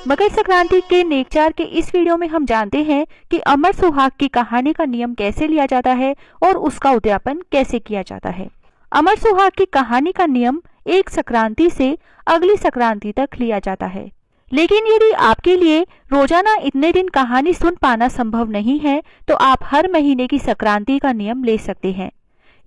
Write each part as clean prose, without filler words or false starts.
मकर संक्रांति के नेकचार के इस वीडियो में हम जानते हैं कि अमर सुहाग की कहानी का नियम कैसे लिया जाता है और उसका उद्यापन कैसे किया जाता है। अमर सुहाग की कहानी का नियम एक संक्रांति से अगली संक्रांति तक लिया जाता है, लेकिन यदि आपके लिए रोजाना इतने दिन कहानी सुन पाना संभव नहीं है तो आप हर महीने की संक्रांति का नियम ले सकते हैं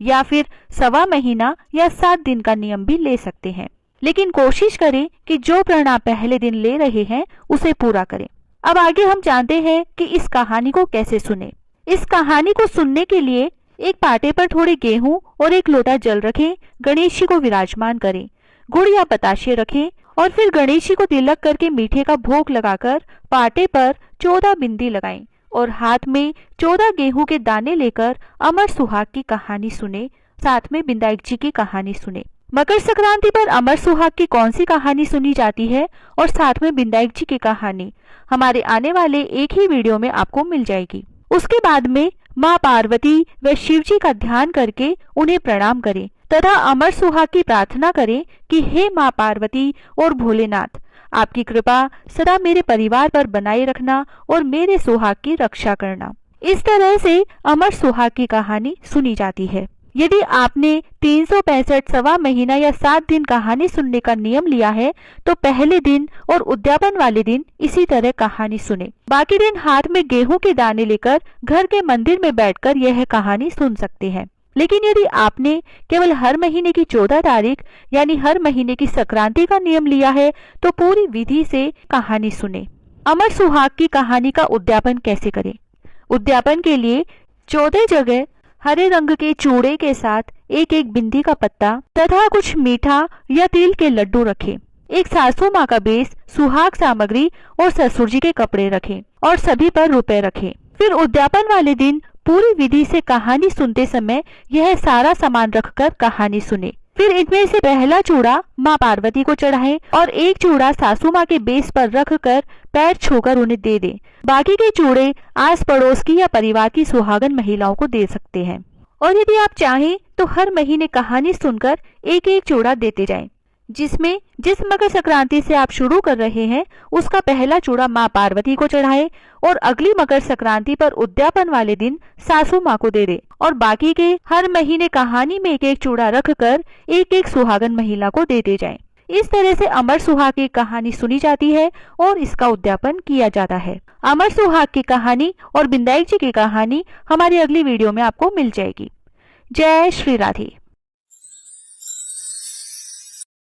या फिर सवा महीना या 7 दिन का नियम भी ले सकते हैं, लेकिन कोशिश करें कि जो प्रण आप पहले दिन ले रहे हैं उसे पूरा करें। अब आगे हम जानते हैं कि इस कहानी को कैसे सुने। इस कहानी को सुनने के लिए एक पाटे पर थोड़े गेहूं और एक लोटा जल रखें, गणेश जी को विराजमान करें, गुड़ या बताशे रखें और फिर गणेश जी को तिलक करके मीठे का भोग लगाकर पाटे पर 14 बिंदी लगाएं और हाथ में 14 गेहूं के दाने लेकर अमर सुहाग की कहानी सुने, साथ में बिंदाई जी की कहानी सुने। मकर संक्रांति पर अमर सुहाग की कौन सी कहानी सुनी जाती है और साथ में बिंदाई जी की कहानी हमारे आने वाले एक ही वीडियो में आपको मिल जाएगी। उसके बाद में माँ पार्वती व शिव जी का ध्यान करके उन्हें प्रणाम करें तथा अमर सुहाग की प्रार्थना करें कि हे माँ पार्वती और भोलेनाथ, आपकी कृपा सदा मेरे परिवार पर बनाए रखना और मेरे सुहाग की रक्षा करना। इस तरह से अमर सुहाग की कहानी सुनी जाती है। यदि आपने 365 सवा महीना या 7 दिन कहानी सुनने का नियम लिया है तो पहले दिन और उद्यापन वाले दिन इसी तरह कहानी सुने। बाकी दिन हाथ में गेहूं के दाने लेकर घर के मंदिर में बैठकर यह कहानी सुन सकते हैं। लेकिन यदि आपने केवल हर महीने की 14 तारीख यानी हर महीने की संक्रांति का नियम लिया है तो पूरी विधि से कहानी सुने। अमर सुहाग की कहानी का उद्यापन कैसे करें? उद्यापन के लिए 14 जगह हरे रंग के चूड़े के साथ एक एक बिंदी का पत्ता तथा कुछ मीठा या तिल के लड्डू रखें। एक सासू माँ का बेस, सुहाग सामग्री और ससुर जी के कपड़े रखें और सभी पर रुपए रखें। फिर उद्यापन वाले दिन पूरी विधि से कहानी सुनते समय यह सारा सामान रखकर कहानी सुने। फिर इनमें से पहला चूड़ा माँ पार्वती को चढ़ाएं और एक चूड़ा सासू माँ के बेस पर रखकर पैर छूकर उन्हें दे दें। बाकी के चूड़े आस पड़ोस की या परिवार की सुहागन महिलाओं को दे सकते हैं। और यदि आप चाहें तो हर महीने कहानी सुनकर एक एक चूड़ा देते जाएं, जिसमें जिस मकर संक्रांति से आप शुरू कर रहे हैं उसका पहला चूड़ा माँ पार्वती को चढ़ाएं और अगली मकर संक्रांति पर उद्यापन वाले दिन सासू माँ को दे दे और बाकी के हर महीने कहानी में एक एक चूड़ा रखकर एक एक सुहागन महिला को देते जाएं। इस तरह से अमर सुहाग की कहानी सुनी जाती है और इसका उद्यापन किया जाता है। अमर सुहाग की कहानी और बिंदाई जी की कहानी हमारी अगली वीडियो में आपको मिल जाएगी। जय श्री राधे।